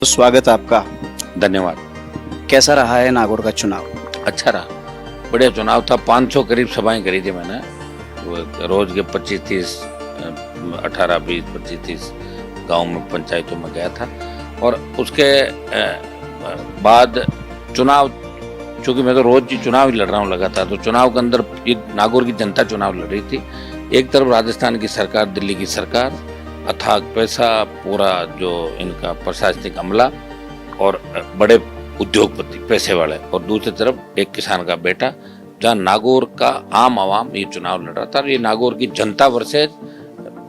तो स्वागत है आपका। धन्यवाद। कैसा रहा है नागौर का चुनाव? अच्छा रहा, बढ़िया चुनाव था। 500 करीब सभाएं करी थी मैंने। वो रोज के 25-30 18-20 25-30 गांव में पंचायतों में गया था। और उसके बाद चुनाव, चूंकि मैं तो रोज ही चुनाव ही लड़ रहा हूँ लगातार, तो चुनाव के अंदर ये नागौर की जनता चुनाव लड़ रही थी। एक तरफ राजस्थान की सरकार, दिल्ली की सरकार, अथाग पैसा, पूरा जो इनका प्रशासनिक अमला और बड़े उद्योगपति पैसे वाले, और दूसरी तरफ एक किसान का बेटा, जहाँ नागौर का आम आवाम ये चुनाव लड़ रहा था। ये नागौर की जनता वर्सेज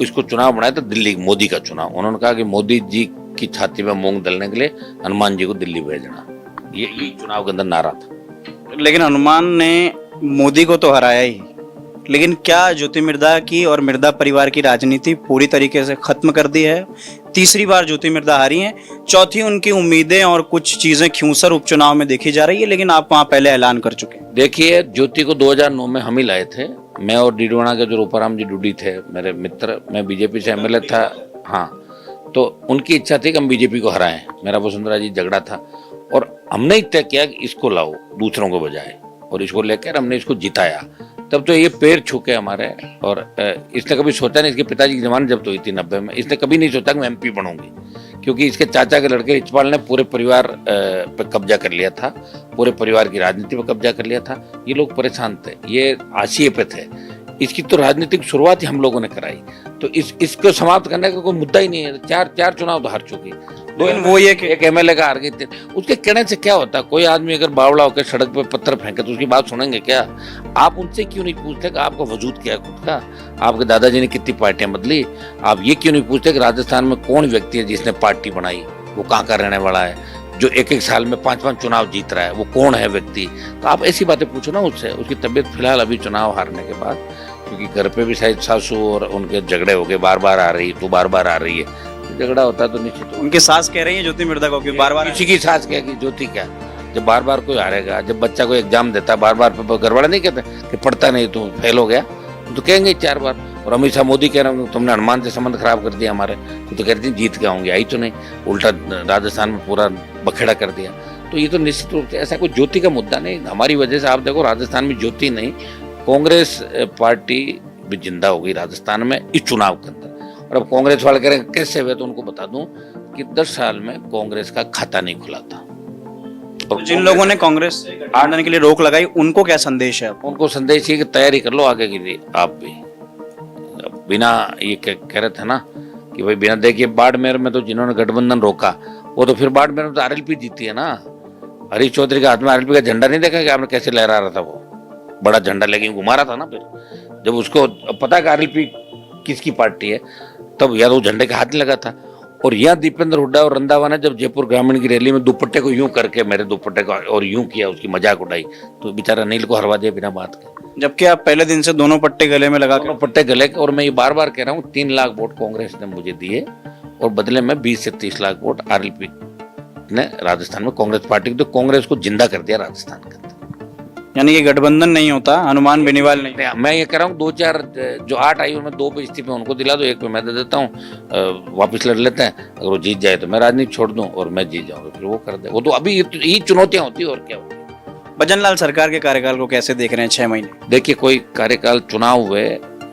इसको चुनाव बनाया था दिल्ली मोदी का चुनाव। उन्होंने कहा कि मोदी जी की छाती में मूंग दलने के लिए हनुमान जी को दिल्ली भेजना, ये चुनाव के अंदर नारा था। लेकिन हनुमान ने मोदी को तो हराया ही, लेकिन क्या ज्योति मिर्धा की और मिर्धा परिवार की राजनीति पूरी तरीके से खत्म कर दी है? तीसरी बार ज्योति मिर्धा हारी हैं, चौथी उनकी उम्मीदें और कुछ चीजें ख्यूंसर उपचुनाव में देखी जा रही है, लेकिन आप वहां पहले ऐलान कर चुके हैं। देखिए, ज्योति को 2009 में हम ही लाए थे। मैं और डीडवाना के जो रूपाराम जी डूडी थे मेरे मित्र, मैं बीजेपी से एमएलए था। हाँ, तो उनकी इच्छा थी कि हम बीजेपी को हराएं। मेरा वसुंधरा जी झगड़ा था और हमने ही तय किया कि इसको लाओ दूसरों को बजाय, और इसको लेकर हमने इसको जिताया। तब तो ये पैर छूके हमारे, और इसने कभी सोचा नहीं, इसके पिताजी की जमानत जब्त हुई थी 90 में, इसने कभी नहीं सोचा कि मैं एमपी बनूंगी, क्योंकि इसके चाचा के लड़के रिचपाल ने पूरे परिवार पर कब्जा कर लिया था, पूरे परिवार की राजनीति पर कब्जा कर लिया था। ये लोग परेशान थे, ये हाशिए पे थे। इसकी तो राजनीतिक शुरुआत ही हम लोगों ने कराई, तो इसको समाप्त करने का कोई मुद्दा ही नहीं है। चार चुनाव तो हार चुकी, वो ये एक एमएलए का हार गई थी। उसके कहने से क्या होता? कोई आदमी अगर बावड़ा होकर सड़क पे पत्थर फेंके तो उसकी बात सुनेंगे क्या? आप उनसे क्यों नहीं पूछते कि आपका वजूद क्या है खुद का? आपके दादाजी ने कितनी पार्टियां बदली? आप ये क्यों नहीं पूछते कि राजस्थान में कौन व्यक्ति है जिसने पार्टी बनाई, वो कहाँ का रहने वाला है, जो एक साल में 5 चुनाव जीत रहा है, वो कौन है व्यक्ति? तो आप ऐसी बातें पूछो ना उससे। उसकी तबीयत फिलहाल अभी चुनाव हारने के बाद, क्योंकि घर पे भी शायद सासू और उनके झगड़े हो गए, बार बार आ रही है। झगड़ा होता तो निश्चित। उनकी सास कह रही है ज्योति मिर्धा को कि बार बार, किसी की सास कहेगी ज्योति क्या? जब बार बार कोई हारेगा, जब बच्चा को एग्जाम देता बार बार, घर वाले नहीं कहते कि पढ़ता नहीं तू फेल हो गया, तो कहेंगे 4 बार। और अमित शाह मोदी कह रहे हैं तुमने हनुमान से संबंध खराब कर दिया हमारे, तो कहती जीत के आऊंगी, आई तो नहीं, उल्टा राजस्थान में पूरा बखेड़ा कर दिया। तो ये तो निश्चित रूप से ऐसा कोई ज्योति का मुद्दा नहीं, हमारी वजह से। आप देखो, राजस्थान में ज्योति नहीं, कांग्रेस पार्टी भी जिंदा हो गई राजस्थान में इस चुनाव के अंदर। और अब कांग्रेस वाले कह रहे हैं कैसे हुए, तो उनको बता दूं कि 10 साल में कांग्रेस का खाता नहीं खुला था। और जिन लोगों ने कांग्रेस आने के लिए रोक लगाई, उनको क्या संदेश है? उनको संदेश है कि तैयारी कर लो आगे के लिए। आप भी बिना ये कह रहे थे ना कि भाई बिना देखिए, बाड़मेर में तो जिन्होंने गठबंधन रोका, वो तो फिर बाड़मेर में तो आरएलपी जीती है ना। हरीश चौधरी के हाथ में आरएलपी का झंडा नहीं देखा कि आपने कैसे लहरा रहा था? वो बड़ा झंडा लेके घुमा रहा था ना। फिर जब उसको पता है कि आरएलपी किसकी पार्टी है, तब यार वो झंडे के हाथ नहीं लगा था। और यहाँ दीपेंद्र हुड्डा और रंधावा ने जब जयपुर ग्रामीण की रैली में दुपट्टे को यूं करके, मेरे दुपट्टे को और यूं किया, उसकी मजाक उड़ाई, तो बेचारा नील को हरवा दिया बिना बात के। जबकि आप पहले दिन से दोनों पट्टे गले में लगा दोनों पट्टे गले के। और मैं ये बार बार कह रहा हूँ, 3 लाख वोट कांग्रेस ने मुझे दिए और बदले में 20 से 30 लाख वोट आरएलपी ने राजस्थान में कांग्रेस पार्टी को, तो कांग्रेस को जिंदा कर दिया राजस्थान के अंदर। यानी ये गठबंधन नहीं होता, हनुमान बेनीवाल नहीं। मैं ये कह रहा हूँ 2-4 जो 8 आई उनमें 2 पे इस्तीफे उनको दिला दो, 1 पे मैं दे देता हूँ, वापस लड़ लेते हैं। अगर वो जीत जाए तो मैं राजनीति छोड़ दूं, और मैं जीत जाऊँ तो फिर वो कर दे। वो तो अभी यही चुनौतियां होती है, और क्या होती है। भजनलाल सरकार के कार्यकाल को कैसे देख रहे हैं 6 महीने? देखिए, कोई कार्यकाल चुनाव हुए,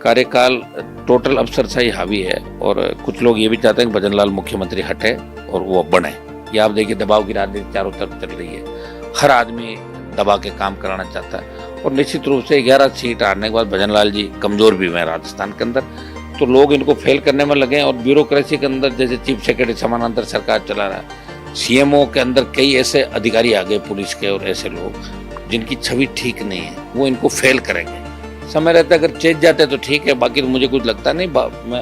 कार्यकाल टोटल अफसरशाही हावी है, और कुछ लोग ये भी चाहते हैं कि भजनलाल मुख्यमंत्री हटे और वो बने। ये आप देखिए, दबाव की राजनीति चारों तरफ चल रही है, हर आदमी दबा के काम कराना चाहता है। और निश्चित रूप से 11 सीट हारने के बाद भजनलाल जी कमजोर भी हुए राजस्थान के अंदर, तो लोग इनको फेल करने में लगे। और ब्यूरोक्रेसी के अंदर जैसे चीफ सेक्रेटरी समानांतर सरकार चला रहा है, सीएमओ के अंदर कई ऐसे अधिकारी आ गए पुलिस के, और ऐसे लोग जिनकी छवि ठीक नहीं है, वो इनको फेल करेंगे। समय रहता अगर चेंज जाते तो ठीक है, बाकी तो मुझे कुछ लगता नहीं।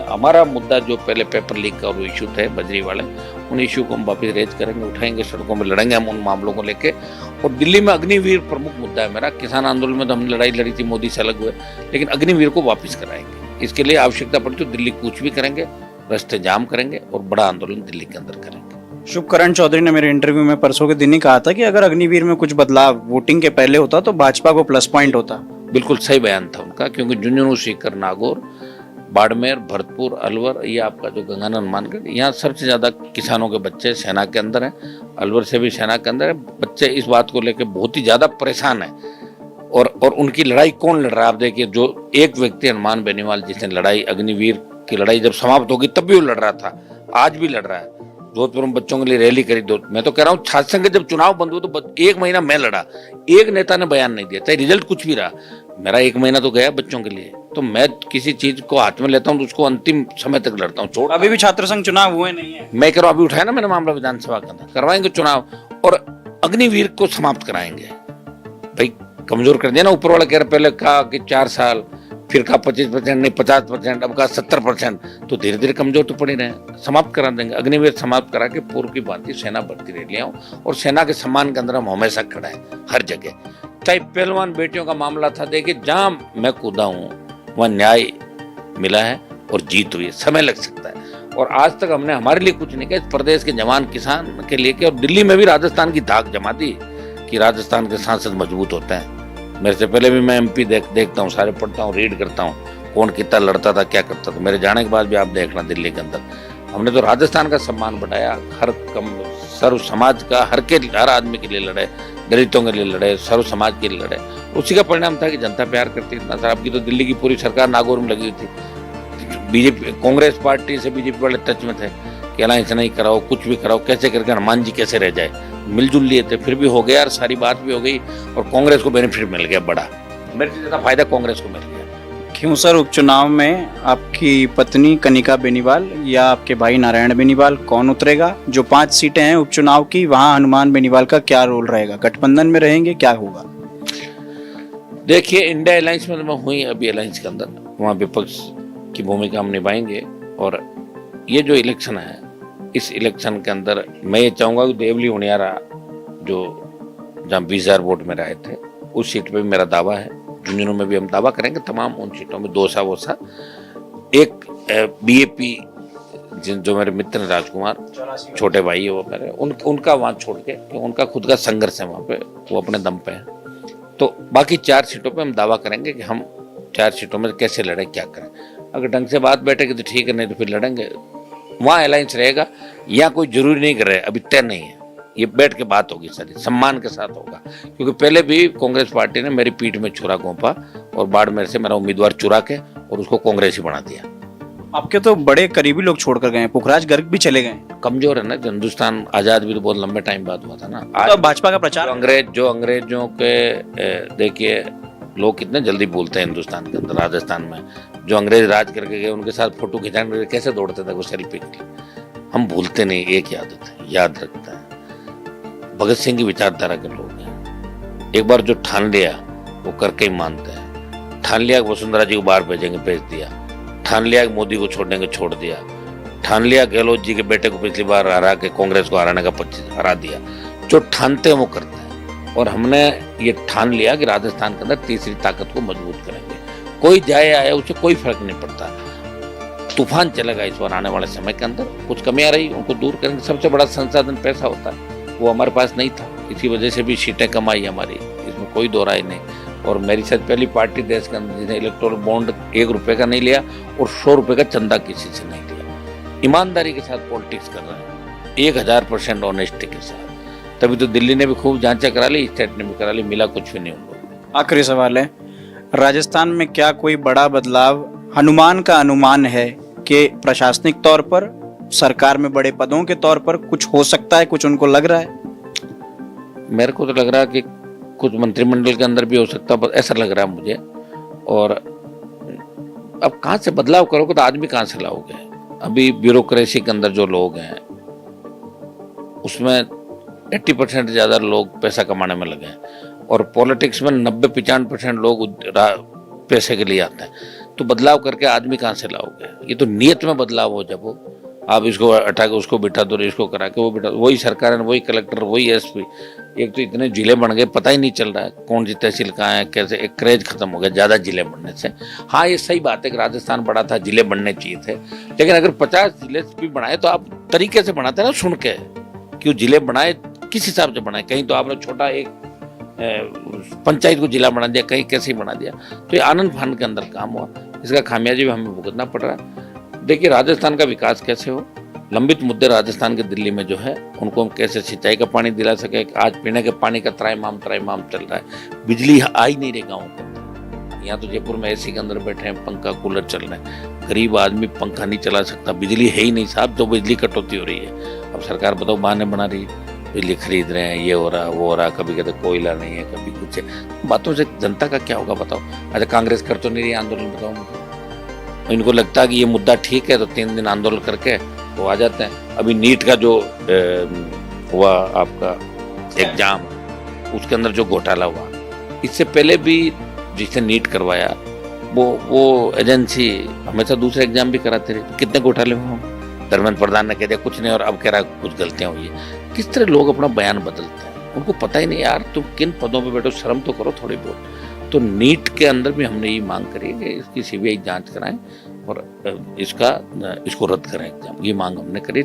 हमारा मुद्दा जो पहले पेपर लीक का वो इशू थे बजरी वाले, उन इशू को हम वापिस रेज करेंगे, उठाएंगे, सड़कों में लड़ेंगे हम उन मामलों को लेके। और दिल्ली में अग्निवीर प्रमुख मुद्दा है मेरा। किसान आंदोलन में तो हमने लड़ाई लड़ी थी, मोदी से अलग हुए, लेकिन अग्निवीर को वापस कराएंगे। इसके लिए आवश्यकता पड़ी तो दिल्ली कूच भी करेंगे, रास्ते जाम करेंगे और बड़ा आंदोलन दिल्ली के अंदर करेंगे। शुभकरण चौधरी ने मेरे इंटरव्यू में परसों के दिन ही कहा था कि अगर अग्निवीर में कुछ बदलाव वोटिंग के पहले होता तो भाजपा को प्लस पॉइंट होता। बिल्कुल सही बयान था उनका, क्योंकि झुंझुनू, सीकर, नागौर बाड़मेर, भरतपुर, अलवर, ये आपका जो गंगानगर, हनुमानगढ़, यहाँ सबसे ज़्यादा किसानों के बच्चे सेना के अंदर हैं। अलवर से भी सेना के अंदर है। बच्चे इस बात को लेकर बहुत ही ज़्यादा परेशान हैं। और उनकी लड़ाई कौन लड़ रहा है आप देखिए, जो एक व्यक्ति हनुमान बेनीवाल जिसने लड़ाई, अग्निवीर की लड़ाई जब समाप्त होगी तब भी वो लड़ रहा था, आज भी लड़ रहा है। जोधपुर में बच्चों के लिए रैली करी। मैं तो कह रहा हूँ छात्र संघ के जब चुनाव बंद हुए तो 1 महीना मैं लड़ा, एक नेता ने बयान नहीं दिया, चाहे रिजल्ट कुछ भी रहा, मेरा 1 महीना तो गया बच्चों के लिए। तो मैं किसी चीज को हाथ में लेता हूँ तो उसको अंतिम समय तक लड़ता हूँ। छोड़, अभी भी छात्र संघ चुनाव हुए नहीं है। मैं कह रहा हूँ अभी उठाया ना मैंने मामला विधानसभा के अंदर, करवाएंगे चुनाव और अग्निवीर को समाप्त कराएंगे। भाई कमजोर कर दिया ना ऊपर वाला, कह रहे पहले कहा कि 4 साल, फिर कहा 25% नहीं 50%, अब कहा 70%, तो धीरे धीरे कमजोर तो पड़ी रहे, समाप्त करा देंगे। अग्निवीर समाप्त करा के पूर्व की भांति सेना भर्ती रैलियां और सेना के सम्मान के अंदर हम हमेशा खड़ा है हर जगह। चाहे पहलवान बेटियों का मामला था, देखिए जहां मैं कूदा हूं वहां न्याय मिला है और जीत हुई है। समय लग सकता है और आज तक हमने हमारे लिए कुछ नहीं किया, इस प्रदेश के जवान किसान के लिए। और दिल्ली में भी राजस्थान की धाक जमा दी कि राजस्थान के सांसद मजबूत होते हैं। मेरे से पहले भी मैं एमपी देखता हूँ, सारे पढ़ता हूँ, रीड करता हूँ, कौन कितना लड़ता था, क्या करता था। मेरे जाने के बाद भी आप देखना दिल्ली के अंदर हमने तो राजस्थान का सम्मान बढ़ाया। सर्व समाज का, हर आदमी के लिए लड़े, दलितों के लिए लड़े, सर्व समाज के लिए लड़े। उसी का परिणाम था कि जनता प्यार करती इतना था। आपकी तो दिल्ली की पूरी सरकार नागौर में लगी हुई थी। बीजेपी, कांग्रेस पार्टी से बीजेपी बड़े टच में थे कि अलायंस नहीं कराओ, कुछ भी कराओ, कैसे करके हनुमान जी कैसे रह जाए। मिलजुल लिए थे, फिर भी हो गया यार, सारी बात भी हो गई और कांग्रेस को बेनिफिट मिल गया बड़ा। मेरे से ज्यादा फायदा कांग्रेस को मिल गया। क्यों सर, उपचुनाव में आपकी पत्नी कनिका बेनीवाल या आपके भाई नारायण बेनीवाल कौन उतरेगा? जो 5 सीटें हैं उपचुनाव की, वहां हनुमान बेनीवाल का क्या रोल रहेगा? गठबंधन में रहेंगे, क्या होगा? देखिए इंडिया अलायंस में मैं हुई अभी अलायंस के अंदर, वहाँ विपक्ष की भूमिका हम निभाएंगे। और ये जो इलेक्शन है, इस इलेक्शन के अंदर मैं ये चाहूँगा कि देवली उनियारा जो जहाँ 20,000 वोट में आए थे, उस सीट पे भी मेरा दावा है। झुंझुनू में भी हम दावा करेंगे, तमाम उन सीटों में दोसा वोसा। एक बीएपी जो मेरे मित्र हैं राजकुमार, छोटे भाई है वो मेरे, उनका वहाँ छोड़ के, उनका खुद का संघर्ष है वहाँ पे, वो अपने दम पे है। तो बाकी 4 सीटों पे हम दावा करेंगे कि हम 4 सीटों में कैसे लड़े, क्या करें। अगर ढंग से बात बैठेगी तो ठीक है, नहीं तो फिर लड़ेंगे। वहाँ अलायंस रहेगा, या कोई जरूरी नहीं कर रहे, अभी तय नहीं है, ये बैठ के बात होगी सारी, सम्मान के साथ होगा। क्योंकि पहले भी कांग्रेस पार्टी ने मेरी पीठ में छुरा घोंपा और बाड़मेर से मेरा उम्मीदवार चुरा के और उसको कांग्रेस ही बना दिया। आपके तो बड़े करीबी लोग छोड़कर गए, पुखराज गर्ग भी चले गए। कमजोर है ना, हिंदुस्तान आजाद भी तो बहुत लंबे टाइम बाद हुआ था ना। आज तो भाजपा का प्रचार, जो अंग्रेजों के देखिए लोग कितने जल्दी भूलते हैं हिंदुस्तान के अंदर। राजस्थान में जो अंग्रेज राज करके गए, उनके साथ फोटो खिंचाने के लिए कैसे दौड़ते थे वो सेल्फी के लिए। हम भूलते नहीं, एक आदत है, याद रखता है। भगत सिंह की विचारधारा के लोग हैं, एक बार जो ठान लिया वो करके ही मानते हैं। ठान लिया कि वसुंधरा जी को बाहर भेजेंगे, भेज दिया। ठान लिया कि मोदी को छोड़ेंगे, छोड़ दिया। ठान लिया गहलोत जी के बेटे को पिछली बार हरा के कांग्रेस को हराने का 25 हरा दिया। जो ठानते हैं वो करते हैं। और हमने ये ठान लिया कि राजस्थान के अंदर तीसरी ताकत को मजबूत करेंगे। कोई जाए आए उसे कोई फर्क नहीं पड़ता। तूफान चलेगा इस बार आने वाले समय के अंदर। कुछ कमियां रही उनको दूर करेंगे। सबसे बड़ा संसाधन पैसा होता है, वो हमारे पास नहीं था, इसी वजह से भी सीटें कम आई हमारी, इसमें कोई दो राय नहीं। और मेरी शायद पहली पार्टी देश के अंदर जिसने इलेक्टोरल बॉन्ड 1 रुपए का नहीं लिया और 100 रुपए का चंदा किसी से नहीं लिया। ईमानदारी के साथ पॉलिटिक्स कर रहे हैं, 1000% ऑनेस्टी के साथ। तभी तो दिल्ली ने भी खूब जांचा करा ली, स्टेट ने भी करा ली, मिला कुछ भी नहीं उन लोगों। आखिरी सवाल है, राजस्थान में क्या कोई बड़ा बदलाव हनुमान का अनुमान है कि प्रशासनिक तौर पर, सरकार में बड़े पदों के तौर पर कुछ हो सकता है? कुछ उनको लग रहा है? मेरे को तो लग रहा है कि कुछ मंत्रिमंडल के अंदर भी हो सकता है, ऐसा लग रहा है मुझे। और अब कहाँ से बदलाव करोगे तो आदमी कहाँ से लाओगे? अभी ब्यूरोक्रेसी के अंदर जो लोग हैं उसमें 80% ज्यादा लोग पैसा कमाने में लगे हैं और पॉलिटिक्स में 90-95% लोग पैसे के लिए आते हैं। तो बदलाव करके आदमी कहाँ से लाओगे? ये तो नियत में बदलाव हो। जब वो आप इसको हटा के उसको बिठा दो, इसको करा के वो बिठा, वही सरकार है, वही कलेक्टर, वही एसपी। एक तो इतने जिले बन गए, पता ही नहीं चल रहा है कौन सी तहसील कहाँ है, कैसे। एक क्रेज खत्म हो गया ज़्यादा जिले बनने से। हाँ ये सही बात है कि राजस्थान बड़ा था, जिले बनने चाहिए थे, लेकिन अगर 50 जिले भी बनाए तो आप तरीके से बनाते ना, सुन के क्यों जिले बनाए, किस हिसाब से बनाए। कहीं तो आपने छोटा एक पंचायत को जिला बना दिया, कहीं कैसे बना दिया। तो ये आनंद फानंद के अंदर काम हुआ। इसका खामियाजा भी हमें भुगतना पड़ रहा है। देखिए राजस्थान का विकास कैसे हो, लंबित मुद्दे राजस्थान के दिल्ली में जो है उनको हम कैसे सिंचाई का पानी दिला सके। आज पीने के पानी का त्राईमाम चल रहा है, बिजली आ ही नहीं रही गाँव को। यहाँ तो जयपुर में एसी के अंदर बैठे हैं, पंखा कूलर चल रहे हैं, गरीब आदमी पंखा नहीं चला सकता, बिजली है ही नहीं साहब, तो बिजली कटौती हो रही है। अब सरकार बताओ बहाने बना रही है, बिजली खरीद रहे हैं, ये हो रहा वो हो रहा, कभी कहते कोयला नहीं है, कभी कुछ है। बातों से जनता का क्या होगा बताओ। अच्छा कांग्रेस कर तो नहीं रही आंदोलन, बताओ मुझे। इनको लगता है कि ये मुद्दा ठीक है तो 3 दिन आंदोलन करके वो आ जाते हैं। अभी नीट का जो हुआ आपका एग्जाम, उसके अंदर जो घोटाला हुआ, इससे पहले भी जिसने नीट करवाया वो एजेंसी हमेशा दूसरे एग्जाम भी कराते रहे। कितने घोटाले हुए हों। धर्मेंद्र प्रधान ने कह दिया कुछ नहीं और अब कह रहा कुछ गलतियां हुई है। किस तरह लोग अपना बयान बदलते हैं, उनको पता ही नहीं यार तुम किन पदों पे बैठो, शर्म तो करो थोड़ी बहुत। तो नीट के अंदर भी हमने ये मांग करी है कि इसकी सीबीआई जांच कराएं और इसको रद्द करें एग्जाम, ये मांग हमने करी।